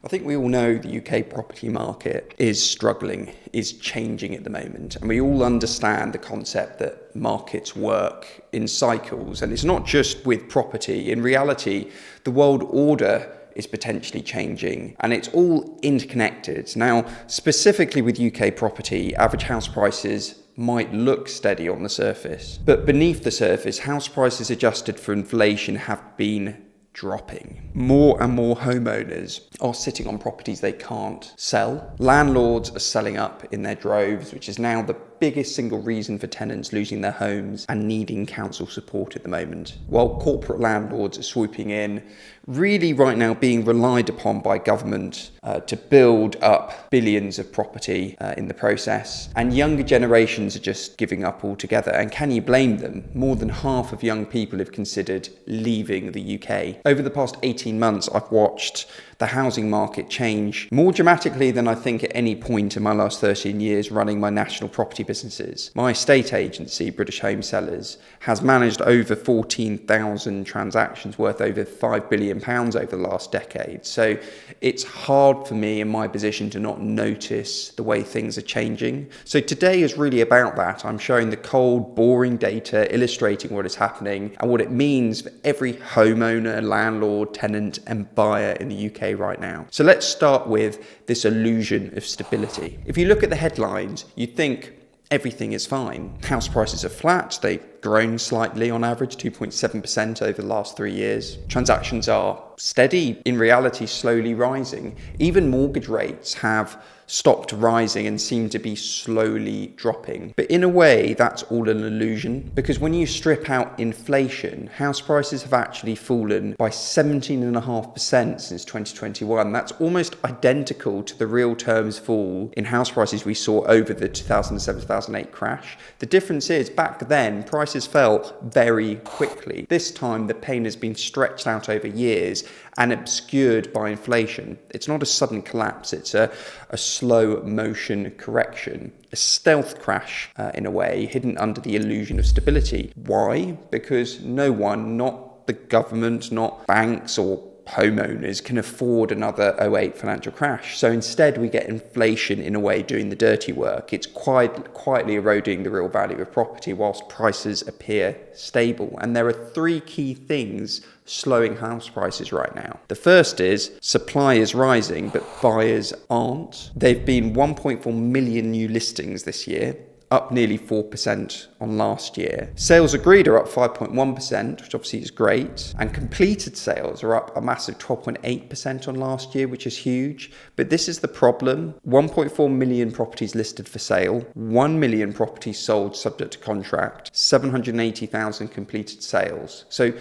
I think we all know the UK property market is struggling, is changing at the moment. And we all understand the concept that markets work in cycles. And it's not just with property. In reality, the world order is potentially changing and it's all interconnected. Now, specifically with UK property, average house prices might look steady on the surface. But beneath the surface, house prices adjusted for inflation have been dropping. More and more homeowners are sitting on properties they can't sell. Landlords are selling up in their droves, which is now the biggest single reason for tenants losing their homes and needing council support at the moment. While corporate landlords are swooping in, really right now being relied upon by government to build up billions of property in the process. And younger generations are just giving up altogether. And can you blame them? More than half of young people have considered leaving the UK. Over the past 18 months, I've watched the housing market change more dramatically than I think at any point in my last 13 years running my national property businesses. My estate agency, British Home Sellers, has managed over 14,000 transactions worth over £5 billion over the last decade. So it's hard for me in my position to not notice the way things are changing. So today is really about that. I'm showing the cold, boring data, illustrating what is happening and what it means for every homeowner, landlord, tenant and buyer in the UK right now. So let's start with this illusion of stability. If you look at the headlines, you'd think everything is fine. House prices are flat. They've grown slightly on average, 2.7% over the last 3 years. Transactions are steady, in reality slowly rising. Even mortgage rates have stopped rising and seem to be slowly dropping. But in a way, that's all an illusion, because when you strip out inflation, house prices have actually fallen by 17.5% since 2021. That's almost identical to the real terms fall in house prices we saw over the 2007-2008 crash. The difference is back then, prices fell very quickly. This time, the pain has been stretched out over years and obscured by inflation. It's not a sudden collapse, it's a slow motion correction, a stealth crash in a way, hidden under the illusion of stability. Why? Because no one, not the government, not banks or homeowners, can afford another 2008 financial crash. So instead we get inflation in a way doing the dirty work. It's quietly eroding the real value of property whilst prices appear stable. And there are three key things slowing house prices right now. The first is supply is rising, but buyers aren't. There've been 1.4 million new listings this year, up nearly 4% on last year. Sales agreed are up 5.1%, which obviously is great. And completed sales are up a massive 12.8% on last year, which is huge. But this is the problem. 1.4 million properties listed for sale, 1 million properties sold subject to contract, 780,000 completed sales. So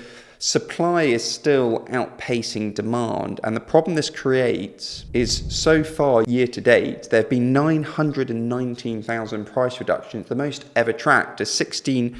supply is still outpacing demand, and the problem this creates is so far year to date there have been 919,000 price reductions, the most ever tracked, a 16%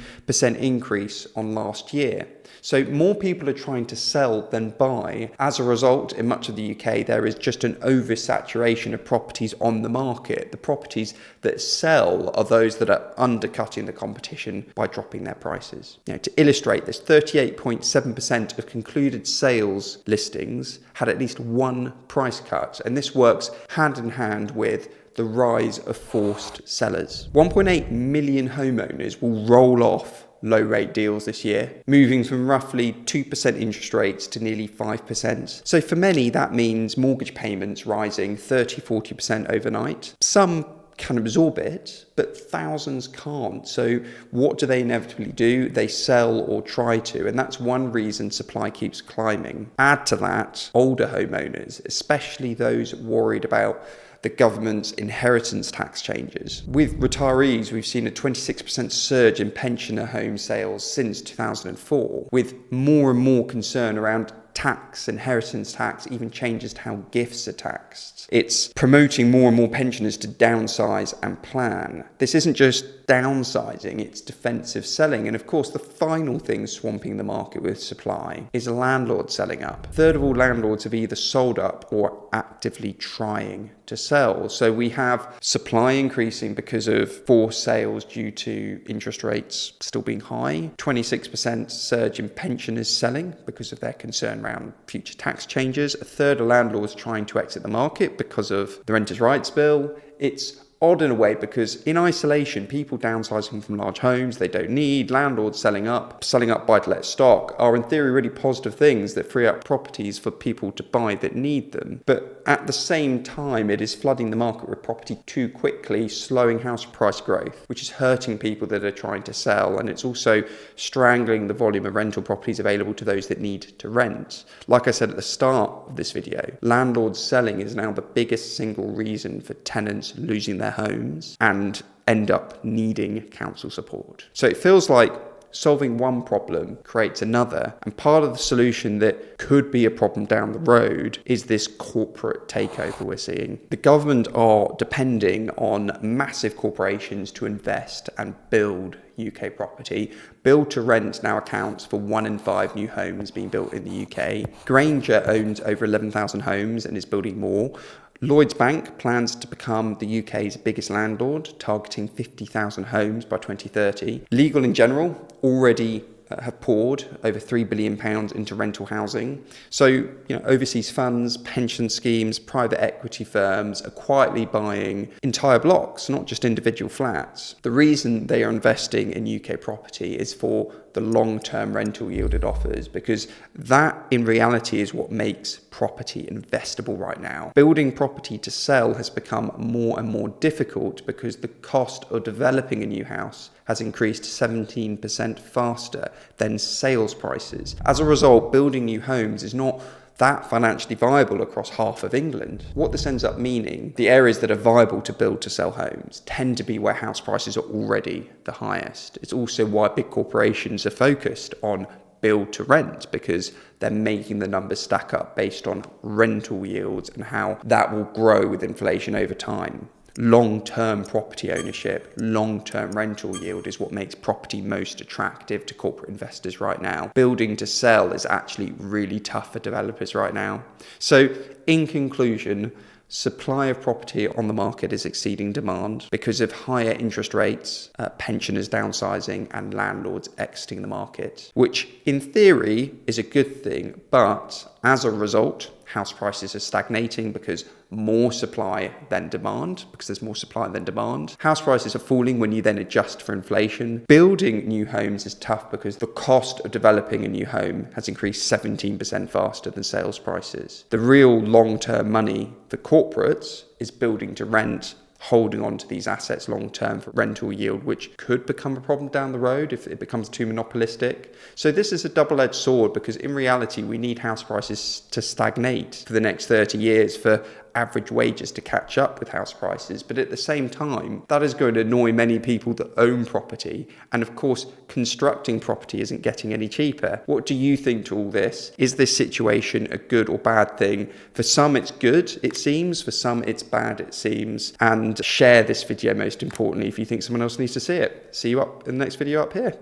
increase on last year. So more people are trying to sell than buy. As a result, in much of the UK, there is just an oversaturation of properties on the market. The properties that sell are those that are undercutting the competition by dropping their prices. Now, to illustrate this, 38.7% of concluded sales listings had at least one price cut, and this works hand in hand with the rise of forced sellers. 1.8 million homeowners will roll off low rate deals this year, moving from roughly 2% interest rates to nearly 5%. So for many, that means mortgage payments rising 30-40% overnight. Some can absorb it, but thousands can't. So what do they inevitably do? They sell or try to, and that's one reason supply keeps climbing. Add to that older homeowners, especially those worried about the government's inheritance tax changes. With retirees, we've seen a 26% surge in pensioner home sales since 2004, with more and more concern around tax, inheritance tax, even changes to how gifts are taxed. It's promoting more and more pensioners to downsize and plan. This isn't just downsizing, it's defensive selling. And of course, the final thing swamping the market with supply is landlords selling up. A third of all landlords have either sold up or actively trying to sell. So we have supply increasing because of forced sales due to interest rates still being high, 26% surge in pensioners selling because of their concern around around future tax changes. A third of landlords trying to exit the market because of the Renters' Rights Bill. It's odd in a way because in isolation, people downsizing from large homes they don't need, landlords selling up buy-to-let stock are in theory really positive things that free up properties for people to buy that need them. But at the same time, it is flooding the market with property too quickly, slowing house price growth, which is hurting people that are trying to sell. And it's also strangling the volume of rental properties available to those that need to rent. Like I said at the start of this video, landlords selling is now the biggest single reason for tenants losing their homes and end up needing council support. So it feels like solving one problem creates another, and part of the solution that could be a problem down the road is this corporate takeover we're seeing. The government are depending on massive corporations to invest and build UK property. Build to rent now accounts for 1 in 5 new homes being built in the UK. Granger owns over 11,000 homes and is building more. Lloyds Bank plans to become the UK's biggest landlord, targeting 50,000 homes by 2030. Legal in general already have poured over £3 billion into rental housing. So, overseas funds, pension schemes, private equity firms are quietly buying entire blocks, not just individual flats. The reason they are investing in UK property is for the long-term rental yield it offers, because that in reality is what makes property investable right now. Building property to sell has become more and more difficult because the cost of developing a new house has increased 17% faster than sales prices. As a result, building new homes is not that financially viable across half of England. What this ends up meaning, the areas that are viable to build to sell homes tend to be where house prices are already the highest. It's also why big corporations are focused on build to rent, because they're making the numbers stack up based on rental yields and how that will grow with inflation over time. Long-term property ownership, long-term rental yield is what makes property most attractive to corporate investors right now. Building to sell is actually really tough for developers right now. So in conclusion, supply of property on the market is exceeding demand because of higher interest rates, pensioners downsizing and landlords exiting the market, which in theory is a good thing, but as a result, house prices are stagnating because more supply than demand, because there's more supply than demand. House prices are falling when you then adjust for inflation. Building new homes is tough because the cost of developing a new home has increased 17% faster than sales prices. The real long-term money for corporates is building to rent, holding on to these assets long term for rental yield, which could become a problem down the road if it becomes too monopolistic. So this is a double-edged sword, because in reality we need house prices to stagnate for the next 30 years for average wages to catch up with house prices. But at the same time, that is going to annoy many people that own property. And of course, constructing property isn't getting any cheaper. What do you think to all this? Is this situation a good or bad thing? For some, it's good, it seems. For some, it's bad, it seems. And share this video, most importantly, if you think someone else needs to see it. See you up in the next video up here.